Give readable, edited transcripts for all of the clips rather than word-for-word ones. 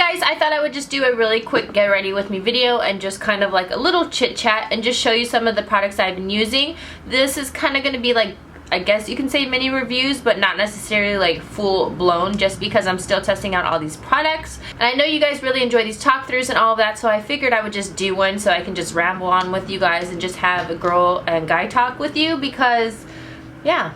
guys, I thought I would just do a really quick get ready with me video and just kind of like a little chit chat and just show you some of the products I've been using. This is kind of going to be like, I guess you can say mini reviews, but not necessarily like full blown, just because I'm still testing out all these products. And I know you guys really enjoy these talk throughs and all of that, so I figured I would just do one so I can just ramble on with you guys and just have a girl and guy talk with you, because yeah,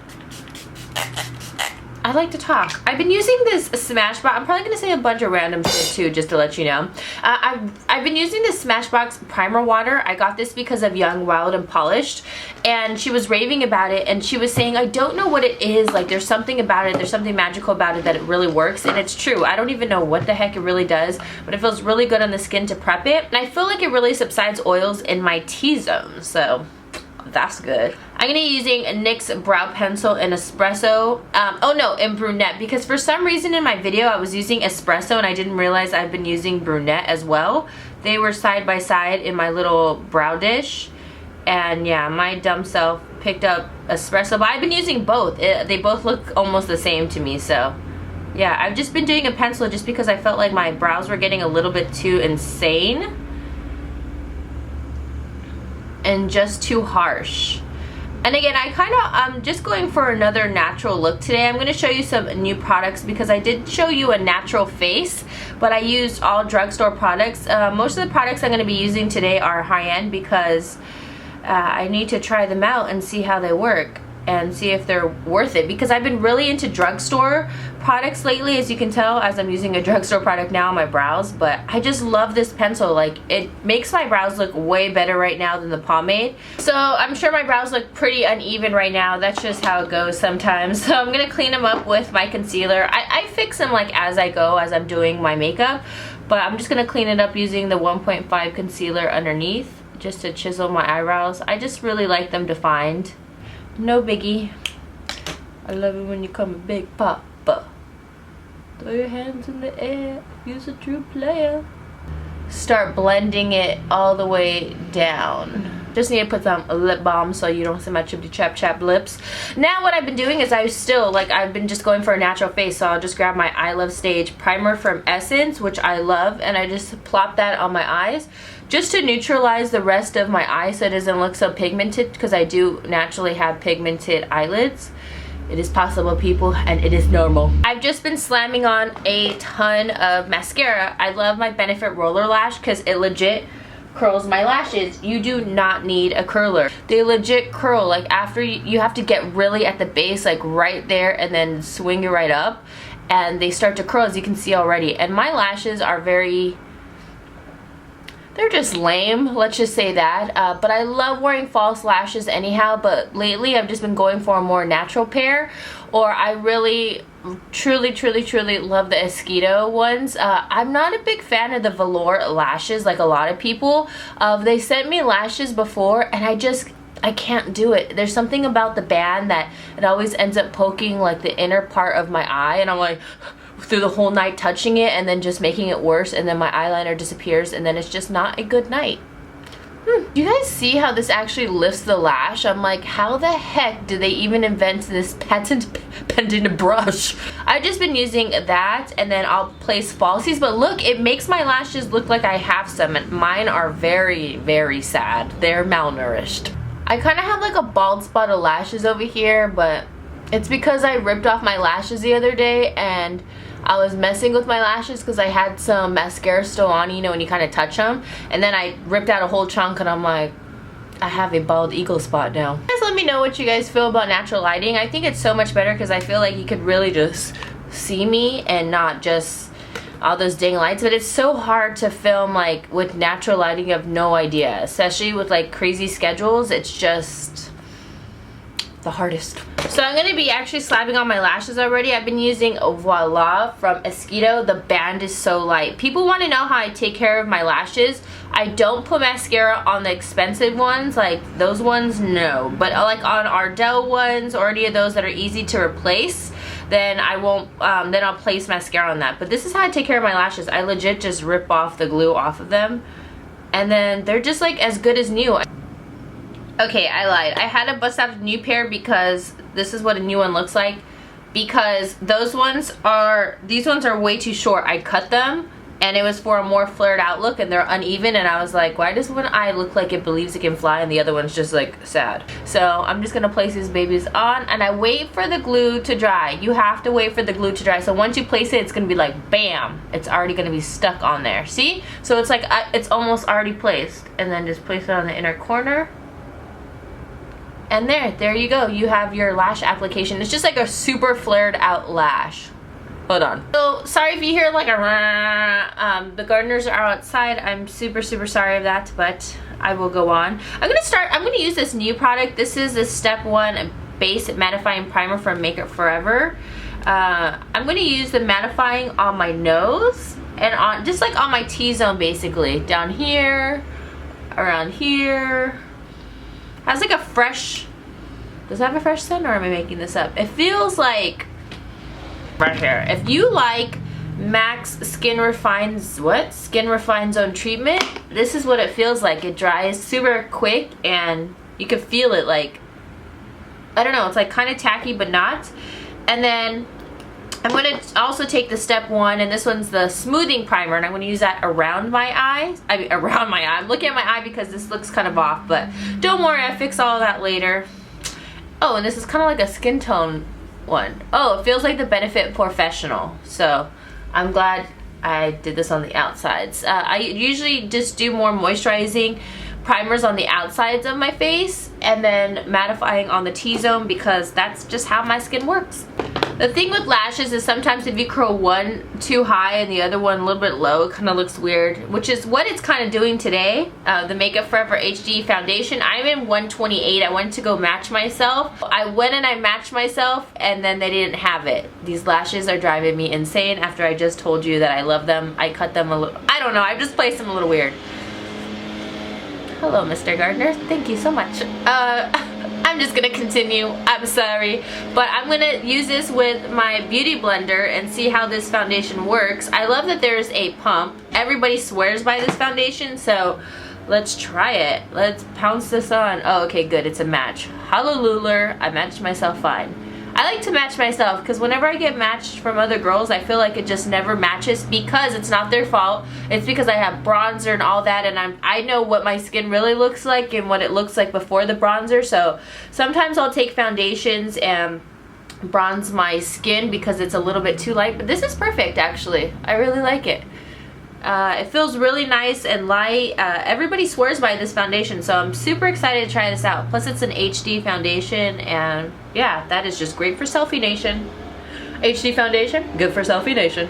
I like to talk. I've been using this Smashbox. I'm probably going to say a bunch of random shit too, just to let you know. I've been using this Smashbox primer water. I got this because of Young, Wild, and Polished. And she was raving about it. And she was saying, I don't know what it is. Like, there's something about it. There's something magical about it that it really works. And it's true. I don't even know what the heck it really does. But it feels really good on the skin to prep it. And I feel like it really subsides oils in my T-zone. So that's good. I'm gonna be using NYX brow pencil in espresso. Oh no, in brunette, because for some reason in my video I was using espresso and I didn't realize I've been using brunette as well. They were side by side in my little brow dish, and yeah, my dumb self picked up espresso, but I've been using both. They both look almost the same to me, so yeah, I've just been doing a pencil just because I felt like my brows were getting a little bit too insane and just too harsh. And again, I'm just going for another natural look today. I'm going to show you some new products because I did show you a natural face, but I used all drugstore products. Most of the products I'm going to be using today are high-end because I need to try them out and see how they work and see if they're worth it, because I've been really into drugstore products lately, as you can tell, as I'm using a drugstore product now on my brows. But I just love this pencil. Like, it makes my brows look way better right now than the pomade. So I'm sure my brows look pretty uneven right now. That's just how it goes sometimes. So I'm gonna clean them up with my concealer. I fix them like as I go, as I'm doing my makeup, but I'm just gonna clean it up using the 1.5 concealer underneath just to chisel my eyebrows. I just really like them defined. No biggie. I love it when you come a big papa. Throw your hands in the air. Use a true player. Start blending it all the way down. Just need to put some lip balm so you don't see my chippy chap lips. Now what I've been doing is I've been just going for a natural face, so I'll just grab my I Love Stage primer from Essence, which I love, and I just plop that on my eyes just to neutralize the rest of my eye so it doesn't look so pigmented, because I do naturally have pigmented eyelids. It is possible, people, and it is normal. I've just been slamming on a ton of mascara. I love my Benefit Roller Lash because it legit curls my lashes. You do not need a curler. They legit curl. Like, after you have to get really at the base, like right there, and then swing it right up, and they start to curl, as you can see already. And my lashes are they're just lame, let's just say that. But I love wearing false lashes anyhow, but lately I've just been going for a more natural pair. Or I really, truly love the Esquito ones. I'm not a big fan of the velour lashes like a lot of people. They sent me lashes before and I can't do it. There's something about the band that it always ends up poking like the inner part of my eye, and I'm like through the whole night touching it and then just making it worse, and then my eyeliner disappears, and then it's just not a good night. Do you guys see how this actually lifts the lash? I'm like, how the heck did they even invent this patent pendant brush? I've just been using that, and then I'll place falsies, but look, it makes my lashes look like I have some, and mine are very sad. They're malnourished. I kind of have like a bald spot of lashes over here, but it's because I ripped off my lashes the other day and I was messing with my lashes because I had some mascara still on, you know, when you kind of touch them, and then I ripped out a whole chunk and I'm like, I have a bald eagle spot now. Guys, let me know what you guys feel about natural lighting. I think it's so much better because I feel like you could really just see me and not just all those dang lights. But it's so hard to film like with natural lighting. You have no idea, especially with like crazy schedules. It's just the hardest. So I'm going to be actually slapping on my lashes already. I've been using Voila from Esquito. The band is so light. People want to know how I take care of my lashes. I don't put mascara on the expensive ones, like those ones, no. But like on Ardell ones or any of those that are easy to replace, then I won't, then I'll place mascara on that. But this is how I take care of my lashes. I legit just rip off the glue off of them, and then they're just like as good as new. Okay, I lied. I had to bust out a new pair because this is what a new one looks like. Because these ones are way too short. I cut them and it was for a more flared out look, and they're uneven, and I was like, why does one eye look like it believes it can fly and the other one's just like sad? So I'm just gonna place these babies on, and I wait for the glue to dry. You have to wait for the glue to dry. So once you place it, it's gonna be like bam, it's already gonna be stuck on there. See? So it's like it's almost already placed. And then just place it on the inner corner. And there you go. You have your lash application. It's just like a super flared out lash. Hold on. So sorry if you hear like a the gardeners are outside. I'm super sorry of that, but I will go on. I'm gonna use this new product. This is the Step 1 Base Mattifying Primer from Makeup Forever. I'm gonna use the mattifying on my nose and on just like on my T-zone, basically down here, around here. Has like a fresh, does it have a fresh scent, or am I making this up? It feels like right here. If you like Max Skin Refine Zone treatment, this is what it feels like. It dries super quick and you can feel it, like, I don't know, it's like kind of tacky but not. And then I'm going to also take the Step 1, and this one's the smoothing primer, and I'm going to use that around my eyes. I mean, around my eye. I'm looking at my eye because this looks kind of off, but don't worry, I fix all of that later. Oh, and this is kind of like a skin tone one. Oh, it feels like the Benefit Professional, so I'm glad I did this on the outsides. I usually just do more moisturizing primers on the outsides of my face and then mattifying on the T-zone because that's just how my skin works. The thing with lashes is sometimes if you curl one too high and the other one a little bit low, it kind of looks weird, which is what it's kind of doing today. The Makeup Forever HD foundation, I'm in 128. I went to go match myself. I went and I matched myself, and then they didn't have it. These lashes are driving me insane after I just told you that I love them. I cut them a little, I don't know, I just placed them a little weird. Hello, Mr. Gardener. Thank you so much. I'm just gonna continue. I'm sorry. But I'm gonna use this with my beauty blender and see how this foundation works. I love that there's a pump. Everybody swears by this foundation, so let's try it. Let's pounce this on. Oh, okay, good. It's a match. Hallelujah. I matched myself fine. I like to match myself because whenever I get matched from other girls, I feel like it just never matches because it's not their fault. It's because I have bronzer and all that, and I know what my skin really looks like and what it looks like before the bronzer. So sometimes I'll take foundations and bronze my skin because it's a little bit too light, but this is perfect actually. I really like it. It feels really nice and light. Everybody swears by this foundation, so I'm super excited to try this out. Plus it's an HD foundation, and yeah, that is just great for Selfie Nation. HD foundation, good for Selfie Nation.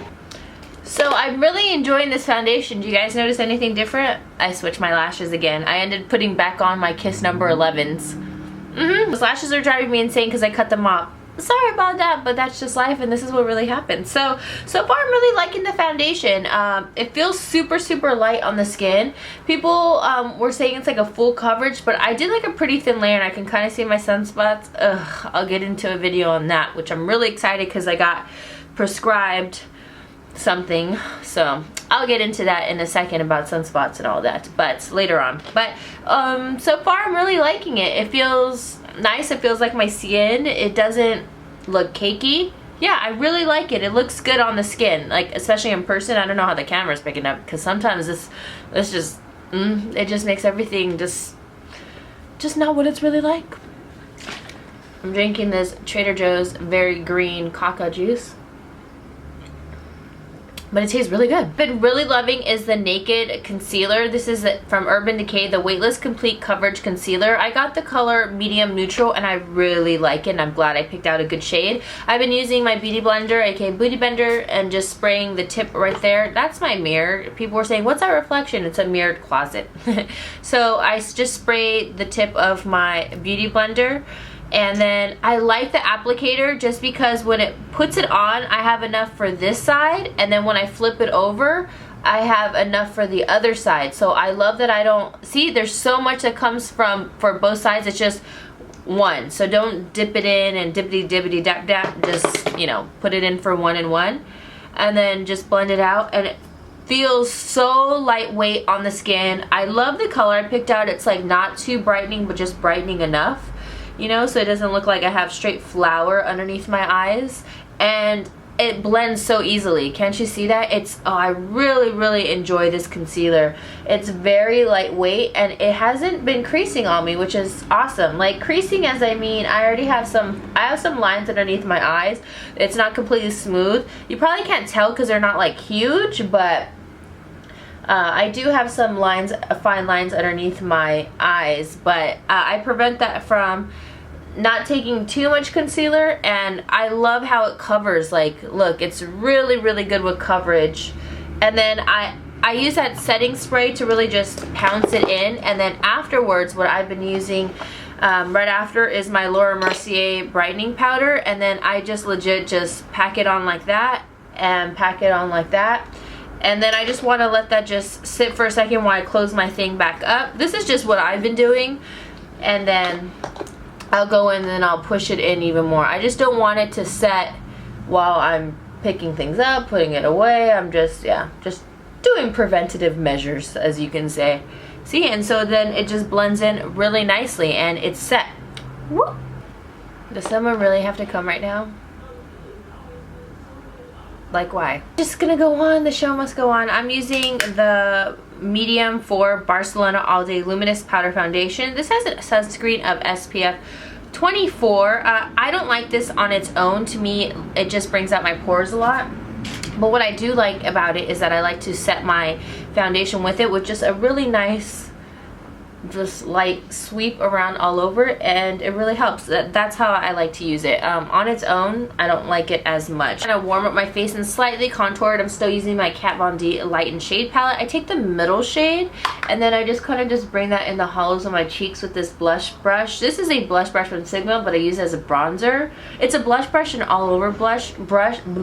So I'm really enjoying this foundation. Do you guys notice anything different? I switched my lashes again. I ended up putting back on my Kiss number 11s. Those lashes are driving me insane because I cut them off. Sorry about that, but that's just life, and this is what really happened. So far I'm really liking the foundation. It feels super light on the skin. People were saying it's like a full coverage, but I did like a pretty thin layer and I can kind of see my sunspots. I'll get into a video on that, which I'm really excited because I got prescribed something, so I'll get into that in a second about sunspots and all that, but later on. But so far I'm really liking it. It feels nice. It feels like my skin. It doesn't look cakey. Yeah, I really like it. It looks good on the skin, like especially in person. I don't know how the camera's picking up because sometimes this just it just makes everything just not what it's really like. I'm drinking this Trader Joe's Very Green Caca juice, but it tastes really good. Been really loving is the Naked Concealer. This is from Urban Decay, the Weightless Complete Coverage Concealer. I got the color medium neutral and I really like it, and I'm glad I picked out a good shade. I've been using my beauty blender, aka Booty Bender, and just spraying the tip right there. That's my mirror. People were saying, what's that reflection? It's a mirrored closet. So I just spray the tip of my beauty blender. And then I like the applicator just because when it puts it on, I have enough for this side, and then when I flip it over, I have enough for the other side. So I love that I don't, see, there's so much that comes for both sides. It's just one. So don't dip it in and dippity dap dap. Just, you know, put it in for one and one. And then just blend it out. And it feels so lightweight on the skin. I love the color I picked out. It's like not too brightening, but just brightening enough. You know, so it doesn't look like I have straight flour underneath my eyes. And it blends so easily. Can't you see that? Oh, I really enjoy this concealer. It's very lightweight and it hasn't been creasing on me, which is awesome. Like creasing, as I mean, I have some lines underneath my eyes. It's not completely smooth. You probably can't tell because they're not like huge, but I do have some lines, fine lines underneath my eyes, but I prevent that from not taking too much concealer, and I love how it covers. Like, look, it's really good with coverage. And then I use that setting spray to really just pounce it in, and then afterwards what I've been using right after is my Laura Mercier brightening powder, and then I just legit just pack it on like that and pack it on like that. And then I just want to let that just sit for a second while I close my thing back up. This is just what I've been doing, and then I'll go in and then I'll push it in even more. I just don't want it to set while I'm picking things up, putting it away. I'm just, yeah, just doing preventative measures, as you can say. See, and so then it just blends in really nicely and it's set. Woo! Does someone really have to come right now? Like, why? Just gonna go on, the show must go on. I'm using the medium for Barcelona All Day Luminous Powder Foundation. This has a sunscreen of SPF 24. I don't like this on its own. To me, it just brings out my pores a lot. But what I do like about it is that I like to set my foundation with it with just a really nice, just light sweep around all over, and it really helps. That's how I like to use it. On its own, I don't like it as much. I'm gonna warm up my face and slightly contour it. I'm still using my Kat Von D Light and Shade palette. I take the middle shade and then I just kind of just bring that in the hollows of my cheeks with this blush brush. This is a blush brush from Sigma, but I use it as a bronzer. It's a blush brush and all over brush. You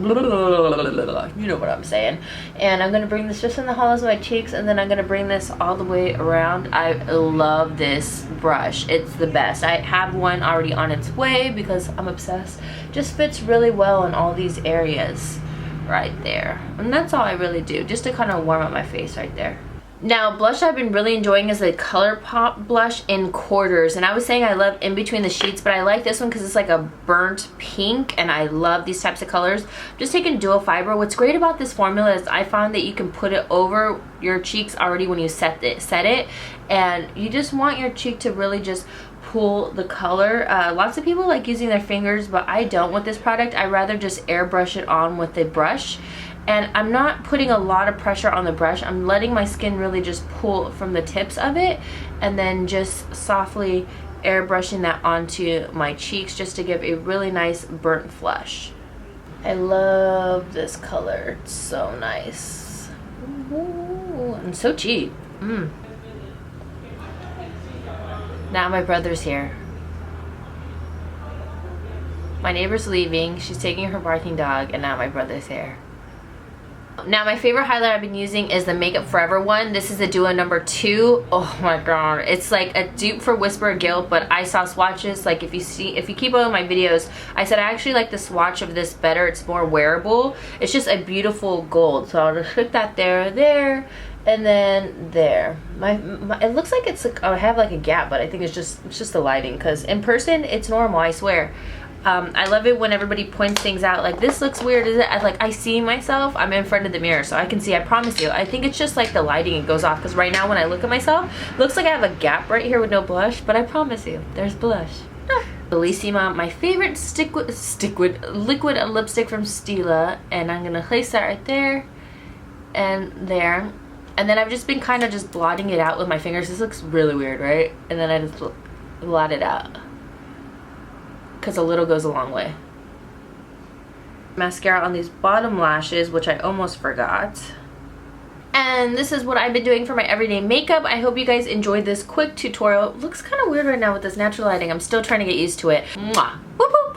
know what I'm saying. And I'm gonna bring this just in the hollows of my cheeks, and then I'm gonna bring this all the way around. I love this brush. It's the best. I have one already on its way because I'm obsessed. Just fits really well in all these areas right there. And that's all I really do, just to kind of warm up my face right there. Now, blush I've been really enjoying is the ColourPop blush in Quarters. And I was saying I love In Between the Sheets, but I like this one because it's like a burnt pink, and I love these types of colors. I'm just taking dual fiber. What's great about this formula is I found that you can put it over your cheeks already when you set it, and you just want your cheek to really just pull the color. Lots of people like using their fingers, but I don't with this product. I rather just airbrush it on with a brush. And I'm not putting a lot of pressure on the brush. I'm letting my skin really just pull from the tips of it, and then just softly airbrushing that onto my cheeks just to give a really nice burnt flush. I love this color. It's so nice. Ooh, and so cheap. Now my brother's here. My neighbor's leaving. She's taking her barking dog, and now my brother's here. Now my favorite highlighter I've been using is the Makeup Forever one. This is the Duo number 2. Oh my god, it's like a dupe for Whisper of Guilt, but I saw swatches. Like if you keep up with my videos, I said I actually like the swatch of this better. It's more wearable. It's just a beautiful gold. So I'll just put that there, and then there. It looks like it's like I have like a gap, but I think it's just the lighting, because in person it's normal, I swear. I love it when everybody points things out like, this looks weird, is it? I see myself. I'm in front of the mirror, so I can see. I promise you. I think it's just like the lighting, it goes off, because right now when I look at myself, it looks like I have a gap right here with no blush, but I promise you, there's blush. Bellissima, my favorite liquid lipstick from Stila, and I'm gonna place that right there and there. And then I've just been kind of just blotting it out with my fingers. This looks really weird, right? And then I just blot it out, because a little goes a long way. Mascara on these bottom lashes, which I almost forgot. And this is what I've been doing for my everyday makeup. I hope you guys enjoyed this quick tutorial. It looks kind of weird right now with this natural lighting. I'm still trying to get used to it. Mwah. Whoop.